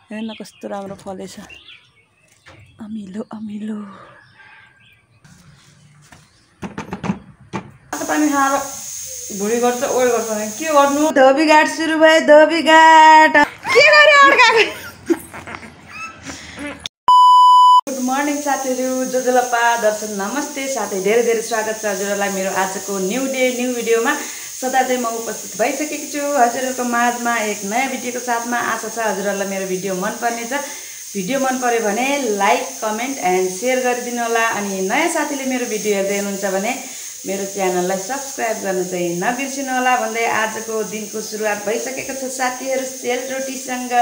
हेर्न कस्तो राम्रो फलेछ अमिलो अमिलो पानी खाएर भुँडी गर्छ ओइ गर्छ भने के गर्नु धोबी घाट सुरु भयो धोबी घाट के गर्यो अर्काको गुड मर्निङ साथीहरु जोजोलपा दर्शन नमस्ते साथै धेरै धेरै स्वागत छ हजुरहरुलाई मेरो आजको न्यू भिडियोमा सदा चाहिँ म उपस्थित भइसकेको छु हजुरहरुको माझमा एक नयाँ भिडियोको साथमा आशा छ हजुरहरुलाई मेरो भिडियो मन पर्नेछ भिडियो मन पर्यो भने लाइक कमेन्ट एन्ड शेयर गरिदिनु होला अनि नयाँ साथीले मेरो भिडियो हेर्दै हुनुहुन्छ भने मेरो च्यानललाई सब्स्क्राइब गर्न चाहिँ नबिर्सिनु होला भन्दै आजको दिनको सुरुवात भइसकेको छ साथीहरु सेलरोटीसँग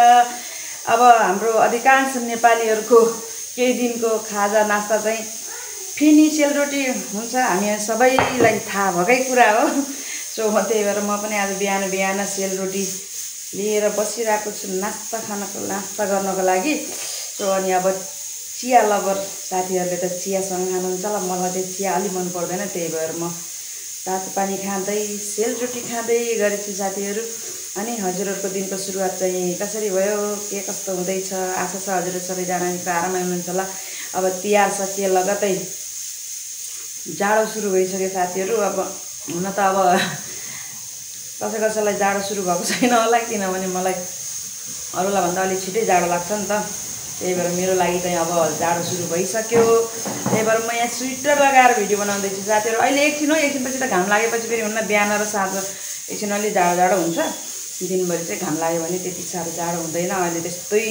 अब हाम्रो अधिकांश नेपालीहरुको केही दिनको खाजा नास्ता चाहिँ फिनी सेलरोटी हुन्छ हामी सबैलाई थाहा भएकै कुरा हो सो त्यही भएर म पनि आज बिहान सेलरोटी लिएर बसिरहेको छु नास्ता गर्नको लागि सो अनि अब चिया लभर साथीहरुले त चियासँग खानुहुन्छ ल मलाई चाहिँ चिया अलि मन पर्दैन त्यही भएर म तातो पानी खाँदै सेलरोटी खाँदै गरेछु साथीहरु अनि हजुरहरुको दिनको सुरुवात चाहिँ कसरी भयो के कस्तो हुँदैछ आशा छ हजुरहरु सबैजना आरामै हुनुहुन्छ होला अब तिहार सकिए लगतै जाडो सुरु भइसक्यो साथीहरु अब हुन त अब कसैलाई जाडो सुरु भएको छैन होला किनभने मलाई अरूलाई भन्दा अलि छिटै जाडो लाग्छ नि त त्यही भएर मेरो लागि चाहिँ अब जाडो सुरु भइसक्यो त्यही भएर म यहाँ स्वेटर लगाएर भिडियो बनाउँदै छु साथीहरु अहिले एकछिनपछि त घाम लागेपछि फेरि हुन्न बिहान र साँझ एकछिन अलि जाडो हुन्छ दिनभरि चाहिँ घाम लाग्यो भने त्यति साह्रो जाडो हुँदैन अहिले त्यस्तै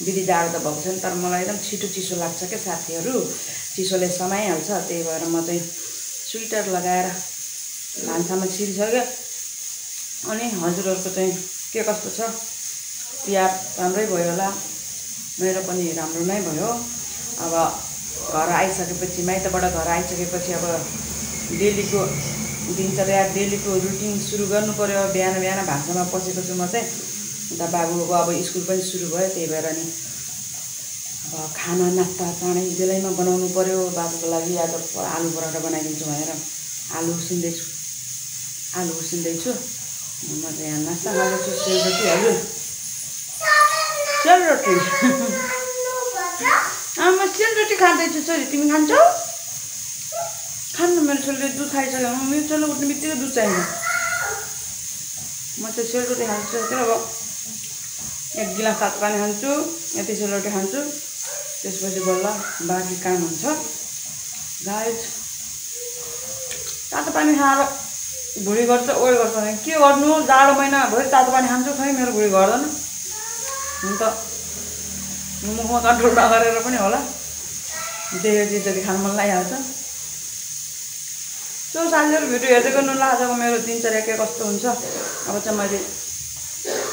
बिदी जाडो त भएको छैन तर मलाई एकदम छिटो चिसो लाग्छ के साथीहरु चिसोले समाइहाल्छ त्यही भएर म चाहिँ स्वेटर लगाएर भान्सामा छिरिसक्यो अनि हजुरहरुको चाहिँ के कस्तो छ तिहार राम्रै भयो होला मेरो पनि राम्रो नै भयो अब घर आइसकेपछि माइतबाट घर आइसकेपछि अब डेलीको दिनचर्या डेलीको रुटिन सुरु गर्नु पर्यो बिहान भान्सामा पसेको छु म चाहिँ अन्त बाबुको अब स्कुल पनि सुरु भयो त्यही भएर नि अब खाना नास्ता चाँडै बेलैमा बनाउनु पर्यो बाबुको लागि आज आलु पराठा बनाइदिन्छु भनेर आलु उसिन्दैछु म चाहिँ यहाँ नास्ता गर्दैछु सेलरोटी म सेलरोटी खाँदैछु छोरी तिमी खान्छौ खानु मेरो छोरीले दुध खाइसक्यो मेरो छोरीले उठ्ने बित्तिकै दुध चाहिन्छ म चाहिँ सेलरोटी खान्छु तर अब एक गिलास तातो पानी खान्छु यति सेलरोटी खान्छु त्यसपछि बल्ल बाँकी काम हुन्छ गाइस तातो पानी खाएर भुँडी गर्छ ओइ गर्छ भने के गर्नु जाडो महिनाभरि तातो पानी खान्छु खै मेरो भुँडी गर्दैन हुन त मुखमा कन्ट्रोल नगरेर पनि होला देखेको चिजहरू खानु मन लागिहाल्छ सो साथीहरु भिडियो हेर्दै गर्नु ल आजको मेरो दिनचर्या के कस्तो हुन्छ अब चाहिँ मैले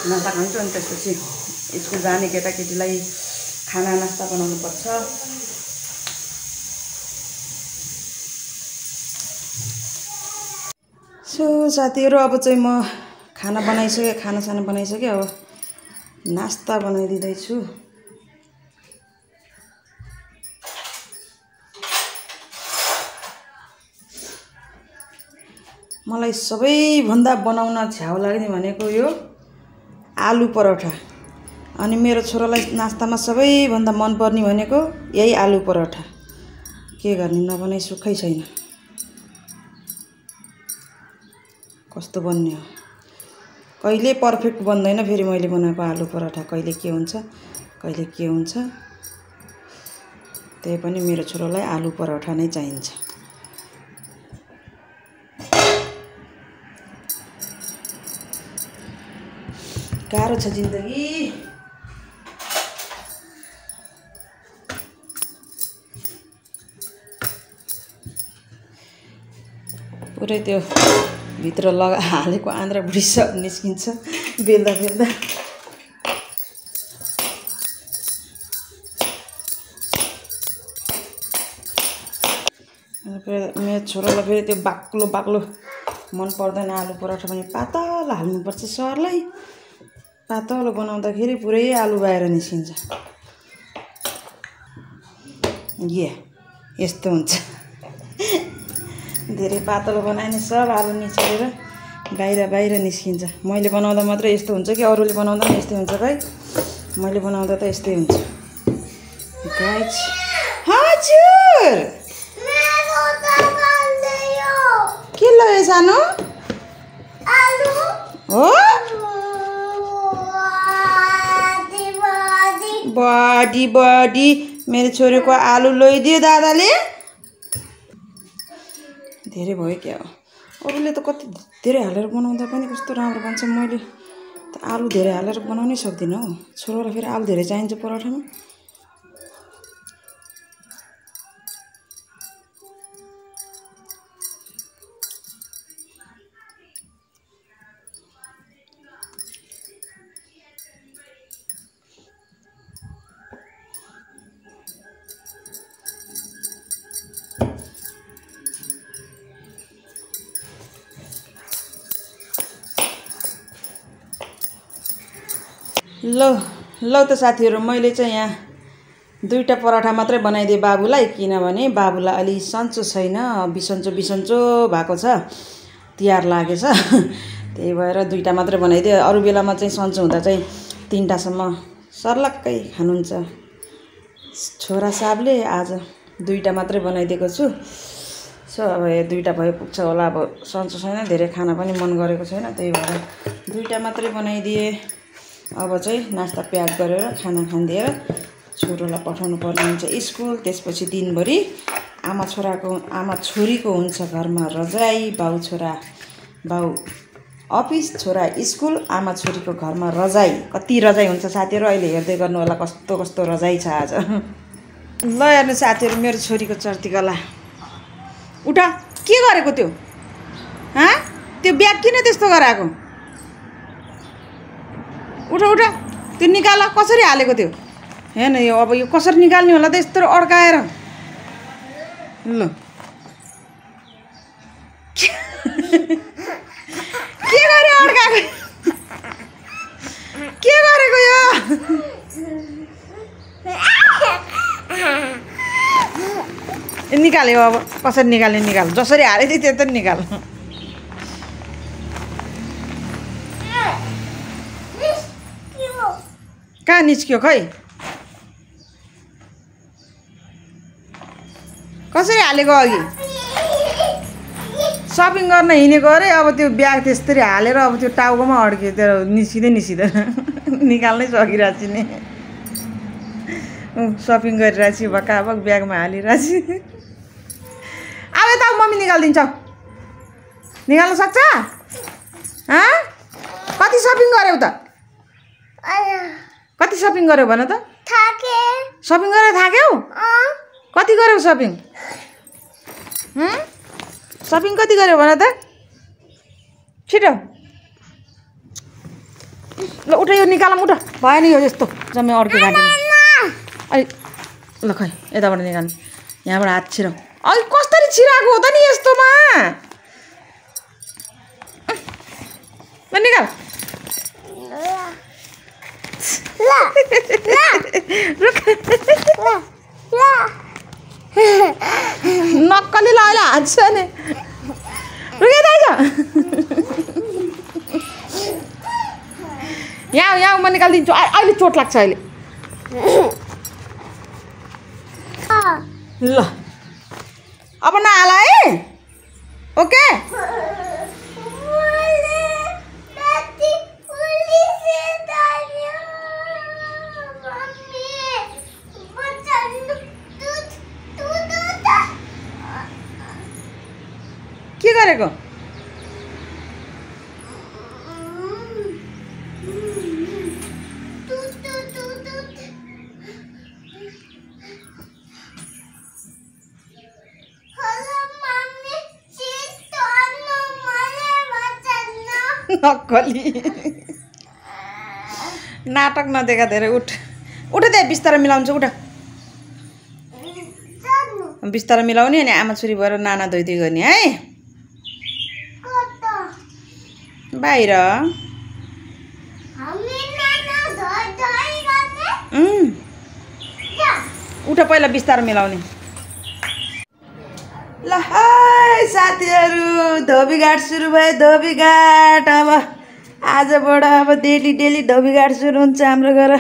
नास्ता खान्छु अनि त्यसपछि स्कुल जाने केटाकेटीलाई खाना नास्ता बनाउनु पर्छ सो साथीहरु अब चाहिँ म खानासाना बनाइसकेँ अब नास्ता बनाइदिँदैछु मलाई सबैभन्दा बनाउन छ्याउ लाग्ने भनेको यो आलु पराठा अनि मेरो छोरालाई नास्तामा सबैभन्दा मन पर्ने भनेको यही आलु पराठा के गर्ने नबनाइ सुखै छैन कस्तो बन्ने हो कहिले पर्फेक्ट बन्दैन फेरि मैले बनाएको आलु पराठा कहिले के हुन्छ त्यही पनि मेरो छोरालाई आलु पराठा नै चाहिन्छ गाह्रो छ जिन्दगी पुरै त्यो भित्र हालेको आन्द्रा भुँडी सब निस्किन्छ बेल्दा मेरो छोरालाई फेरि त्यो बाक्लो मन पर्दैन आलु पराठा पनि पातलो हाल्नुपर्छ सरलाई पातलो बनाउँदाखेरि पुरै आलु बाहिर निस्किन्छ यस्तो हुन्छ धेरै पातलो बनायो भने सब आलु निचोरेर बाहिर निस्किन्छ मैले बनाउँदा मात्र यस्तो हुन्छ कि अरूले बनाउँदा पनि यस्तै हुन्छ खै मैले बनाउँदा त यस्तै हुन्छ गाइस। हजुर के लग्यो सानो हो बडी बडी मेरो छोरीको आलु लैदियो दादाले। धेरै भयो क्या हो अरूले त कति धेरै हालेर बनाउँदा पनि कस्तो राम्रो बन्छ। मैले त आलु धेरै हालेर बनाउनै सक्दिनँ हौ। छोरालाई फेरि आलु धेरै चाहिन्छ पराठामा। ल त साथीहरू मैले चाहिँ यहाँ 2टा पराठा मात्रै बनाइदिएँ बाबुलाई, किनभने बाबुलाई अलि सन्चो छैन, बिसन्चो भएको छ, तिहार लागेछ। त्यही भएर 2टा मात्रै बनाइदिएँ। अरू बेलामा चाहिँ सन्चो हुँदा चाहिँ 3टासम्म सर्लक्कै खानुहुन्छ छोरा साहबले। आज 2टा मात्रै बनाइदिएको छु। सो अब 2टा भयो पुग्छ होला। अब सन्चो छैन, धेरै खाना पनि मन गरेको छैन, त्यही भएर 2टा मात्रै बनाइदिएँ। अब चाहिँ नास्ता प्याक गरेर खाना खानिदिएर छोरोलाई पठाउनु पर्ने हुन्छ स्कुल। त्यसपछि दिनभरि आमा छोरीको हुन्छ घरमा रजाई। बाउ अफिस, छोरा स्कुल, आमा छोरीको घरमा रजाई। कति रजाई हुन्छ साथीहरू, अहिले हेर्दै गर्नु होला कस्तो रजाई छ आज। ल हेर्नु साथीहरू मेरो छोरीको चर्तीकला। उठा के गरेको त्यो त्यो ब्याग किन त्यस्तो गराएको? उठा त्यो निकाल। कसरी हालेको त्यो? हेर्न यो अब यो कसरी निकाल्ने होला त यस्तो अड्काएर। ल के गरे अड्काएको? के गरेको यो? निकाल्यो अब कसरी निकाल्ने निकाल। जसरी हाले थियो त्यो त निकाल। कहाँ निस्क्यो खै? कसरी हालेको अघि? सपिङ गर्न हिँडेको अरे। अब त्यो ब्याग त्यसरी हालेर अब त्यो टाउकोमा अड्क्यो। त्यो निस्किँदैन निकाल्नै सकिरहेको छु नि। सपिङ गरिरहेको छु भक्काभक ब्यागमा हालिरहेको छु। अब यता मम्मी निकालिदिन्छ। निकाल्न सक्छ? कति सपिङ गर्यौ त? कति सपिङ गर्यौ भन त? सपिङ गरेर थाक्यौ? कति गर्यौ सपिङ? सपिङ कति गर्यौ भन त? छिटो ल उठ, यो निकालौँ। उठ भएन यो यस्तो जम्मै अड्के घाँटीमा। अलि ल खै यताबाट निकाल्नु। यहाँबाट हात छिराउ। अलि कसरी छिराएको हो त नि यस्तोमा? निकाल। नक्कली ल हान्छ नि। यहाँ म निकालिदिन्छु। अहिले चोट लाग्छ अहिले। ल अब नहाल है। ओके के गरेको? नक्कली नाटक नदेखा धेरै। उठ दे, बिस्तारै मिलाउँछु। उठ बिस्तारै मिलाउने अनि आमा छोरी भएर नाना धोइदियो गर्ने है। बाहिर उठ पहिला बिस्तारै मिलाउने। ल है साथीहरू धोबीघाट सुरु भयो। धोबीघाट अब आजबाट अब डेली धोबीघाट सुरु हुन्छ हाम्रो घर।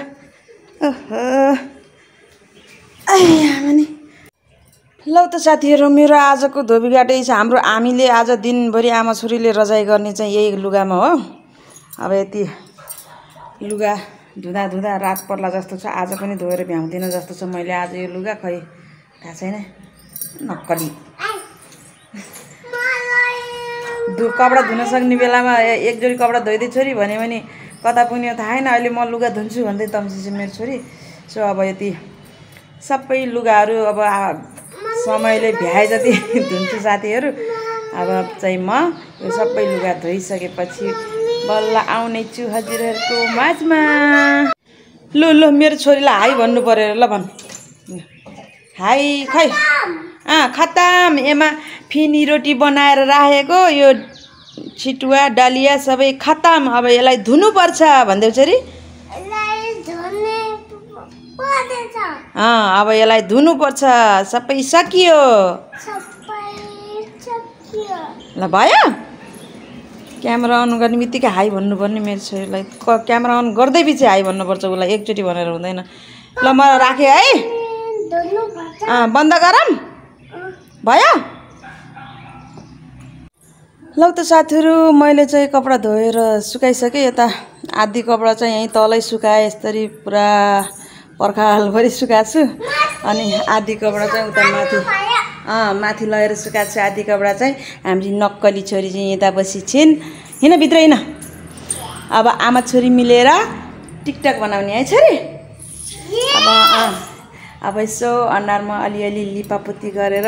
ल त साथीहरू मेरो आजको धोबीघाटै छ हामीले आज दिनभरि आमा छोरीले रजाइ गर्ने चाहिँ यही लुगामा हो। अब यति लुगा धुँदा रात पर्ला जस्तो छ। आज पनि धोएर भ्याउँदिनँ जस्तो छ मैले आज यो लुगा। खै थाहा छैन, नक्कली कपडा धुन सक्ने बेलामा एक जोडी कपडा धोइदिए छोरी भन्यो भने कता पुग्ने थाहा छैन। अहिले म लुगा धुन्छु भन्दै तम्सिन्छ मेरो छोरी। सो अब यति सबै लुगाहरू अब समयले भ्याए जति धुन्छु साथीहरू। अब चाहिँ म यो सबै लुगा धोइसकेपछि बल्ल आउने छु हजुरहरूको माझमा। लु मेरो छोरीलाई हाई भन्नु पऱ्यो ल भन्। हाई खै खत्तम। एमा फिनी रोटी बनाएर राखेको यो छिटुवा डालिया सबै खत्तम। अब यसलाई धुनुपर्छ भन्देऊ छोरी। अब यसलाई धुनुपर्छ। सबै सकियो ल भयो। क्यामेरा अन गर्ने बित्तिकै हाई भन्नुपर्ने मेरो छोरीलाई। क्यामेरा अन गर्दै पछि हाई भन्नुपर्छ उसलाई, एकचोटि भनेर हुँदैन। ल म राखेँ है, बन्द गरौँ भयो। ल त साथीहरू मैले चाहिँ कपडा धोएर सुकाइसकेँ। यता आधी कपडा चाहिँ यहीँ तलै सुकाएँ, यसरी पुरा पर्खालभरि सुकाएको छु। अनि आधी कपडा चाहिँ उता माथि लगेर सुकाएको छु। आधी कपडा चाहिँ हामी नक्कली छोरी चाहिँ यता बसी छिन्। हिँड भित्र हिँड। अब आमा छोरी मिलेर टिकटक बनाउने है छोरी। अब यसो अनुहारमा अलिअलि लिपापोती गरेर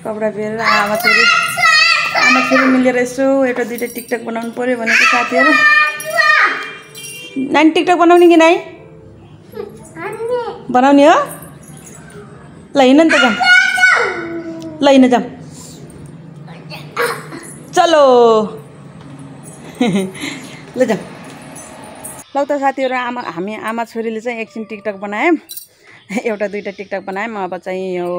कपडा फेरेर आमा छोरी मिलेर यसो एउटा दुइटा टिकटक बनाउनु पर्यो भनेको साथीहरू। नानी टिकटक बनाउने कि नाइ बनाउने हो? ल हिँड नि त जाऊँ। ल हिँड जाऊँ चलो ल जाऊँ। ल त साथीहरू हामी आमा छोरीले चाहिँ एकछिन टिकटक बनायौँ, एउटा दुइटा टिकटक बनायौँ। अब चाहिँ यो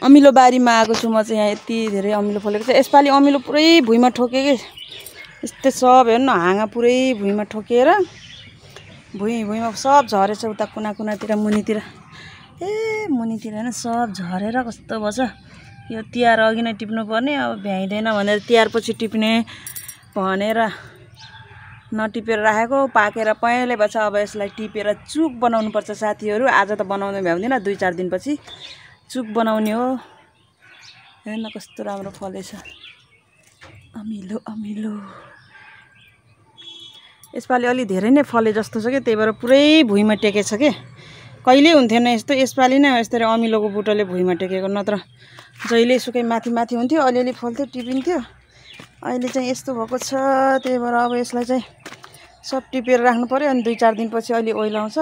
अमिलो बारीमा आएको छु म चाहिँ। यहाँ यति धेरै अमिलो फलेको छ। यसपालि अमिलो पुरै भुइँमा ठोक्यो कि यस्तै सब हेर्नु न, हाँगा पुरै भुइँमा ठोकिएर भुइँमा सब झरेछ। उता कुनातिर मुनितिर मुनितिर होइन सब झरेर कस्तो भएछ। यो तिहार अघि नै टिप्नु पर्ने, अब भ्याइँदैन भनेर तिहार पछि टिप्ने भनेर नटिपेर राखेको, पाकेर पहेँलै भएछ। अब यसलाई टिपेर चुक बनाउनु पर्छ साथीहरू। आज त बनाउनु भ्याउँदिनँ, 2-4 दिनपछि चुक बनाउने हो। हेर्न कस्तो राम्रो फलेछ, अमिलो अमिलो। यसपालि अलि धेरै नै फले जस्तो छ कि, त्यही भएर पुरै भुइँमा टेकेछ कि। कहिले हुन्थेन यस्तो, यसपालि नै यसरी अमिलोको बुटोले भुइँमा टेकेको। नत्र जहिले सुकै माथि हुन्थ्यो, अलिअलि फल्थ्यो, टिपिन्थ्यो। अहिले चाहिँ यस्तो भएको छ। त्यही भएर अब यसलाई चाहिँ सब टिपेर राख्नु पर्यो। अनि 2-4 दिनपछि अलि ओइलाउँछ,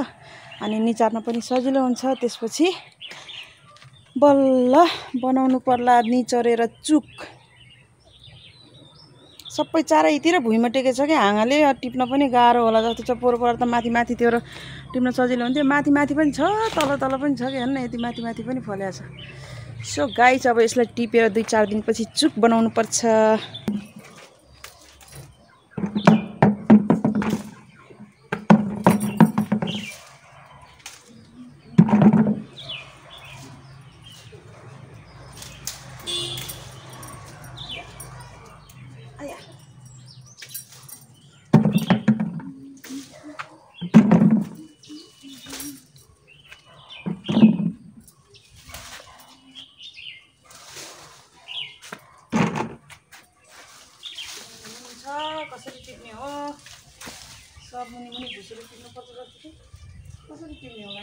अनि निचार्न पनि सजिलो हुन्छ। त्यसपछि बल्ल बनाउनु पर्ला निचोरेर चुक। सबै चारैतिर भुइँमा टेकेछ कि हाँगाले, टिप्न पनि गाह्रो होला जस्तो छ। पोहोर त माथि थियो र टिप्न सजिलो हुन्थ्यो। माथि पनि छ, तल पनि छ कि हेर्न, यति माथि पनि फलेको छ। सो गाइस अब यसलाई टिपेर 2-4 दिनपछि चुक बनाउनु पर्छ। कसरी टिप्ने हो, सब मुनि घुसेर टिप्नुपर्छ जस्तो कि कसरी टिप्ने होला।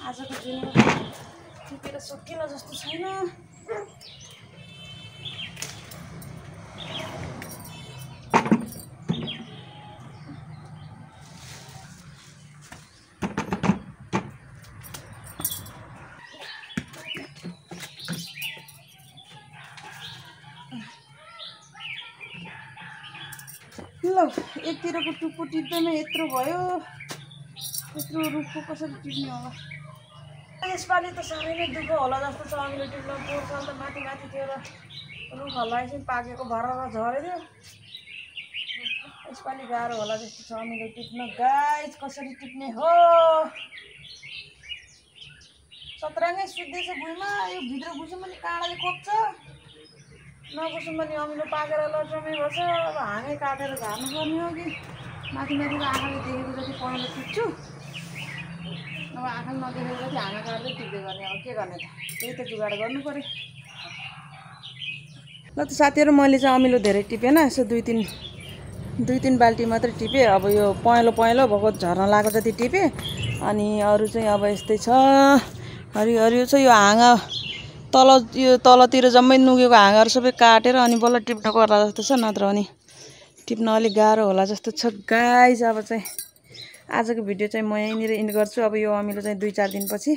आजको दिनमा टिपेर सकिएला जस्तो छैन। ल एकतिरको टुप्पो टिप्दैमा यत्रो भयो, यत्रो रुखको कसरी टिप्ने होला। यसपालि त साह्रै नै दुःख होला जस्तो छ अमिलो टिप्न। पोहोर साल त माथि थियो र रुख हल्लाएपछि पाकेको भएर झरेको। यसपालि गाह्रो होला जस्तो छ अमिलो टिप्न गाइस। कसरी टिप्ने हो? सत्राङ्गै सुत्दैछ भुइँमा। यो भित्र घुस्यो भने काँडाले कोप्छ, नघुस्यो भने अमिलो पाकेर लट्रमै गर्छ। अब हाँगै काटेर झार्नुपर्ने हो कि माथि माथिको आँखाले देखेको जति पहेँलो टिप्छु, अब आँखाले नदेखेको जति हाँगा काट्दै टिप्दै गर्ने। अब के गर्ने त, त्यही त जुगाड गर्नु पऱ्यो। ल त साथीहरू, मैले चाहिँ अमिलो धेरै टिपेन, यसो दुई तिन बाल्टी मात्रै टिपेँ। अब यो पहेँलो भएको झर्न लागेको जति टिपेँ। अनि अरू चाहिँ अब यस्तै छ। हरियो छ। यो हाँगा यो तलतिर जम्मै नुगेको हाँगाहरू सबै काटेर अनि बल्ल टिप्न पर्ला जस्तो छ, नत्र अनि टिप्न अलिक गाह्रो होला जस्तो छ गाइस। अब चाहिँ आजको भिडियो चाहिँ म यहीँनिर इन्ड गर्छु। अब यो अमिलो चाहिँ 2-4 दिनपछि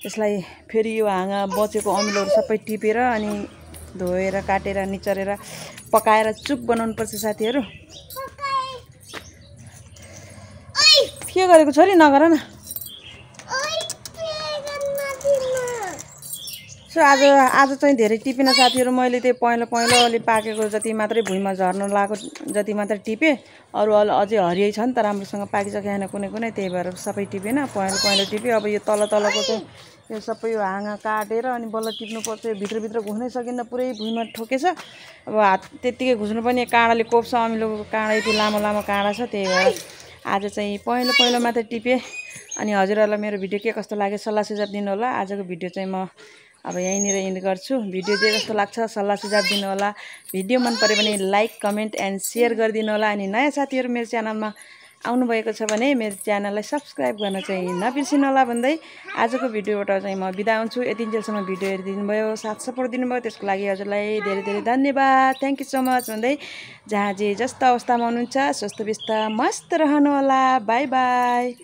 यसलाई फेरि यो हाँगा बचेको अमिलोहरू सबै टिपेर अनि धोएर काटेर निचरेर पकाएर चुक बनाउनुपर्छ साथीहरू। के गरेको छोरी, नगर न। सो आज चाहिँ धेरै टिपेन साथीहरू। मैले त्यो पहेँलो अलि पाकेको जति मात्रै भुइँमा झर्न लागेको जति मात्रै टिपेँ। अरू अझै हरियै छ नि त, राम्रोसँग पाकिसकेन कुनै, त्यही भएर सबै टिपेन, पहेँलो टिपेँ। अब यो तलको चाहिँ यो सबै यो हाँगा काटेर अनि बल्ल टिप्नुपर्छ। यो भित्रभित्र घुस्नै सकिन्न, पुरै भुइँमा ठोकेछ। अब हात त्यत्तिकै घुस्नु पनि काँडाले कोप्छ, अमिलोको काँडा यति लामो काँडा छ। त्यही भएर आज चाहिँ पहेँलो मात्रै टिपेँ। अनि हजुरहरूलाई मेरो भिडियो के कस्तो लाग्यो सल्लाह सुझाव दिनु होला। आजको भिडियो चाहिँ म अब यहीँनिर इन्ड गर्छु। भिडियो जे जस्तो लाग्छ सल्लाह सुझाव दिनु होला। भिडियो मन पऱ्यो भने लाइक, कमेन्ट एन्ड सेयर गरिदिनु होला। अनि नयाँ साथीहरू मेरो च्यानलमा आउनुभएको छ भने मेरो च्यानललाई सब्सक्राइब गर्न चाहिँ नबिर्सिनु होला भन्दै आजको भिडियोबाट चाहिँ म बिदा हुन्छु। यतिन्जेलसम्म भिडियो हेरिदिनु भयो, साथ सपोर्ट दिनुभयो, त्यसको लागि हजुरलाई धेरै धेरै धन्यवाद। थ्याङ्क यू सो मच भन्दै जहाँ जे जस्तो अवस्थामा हुनुहुन्छ स्वस्थ व्यस्त मस्त रहनु होला। By by.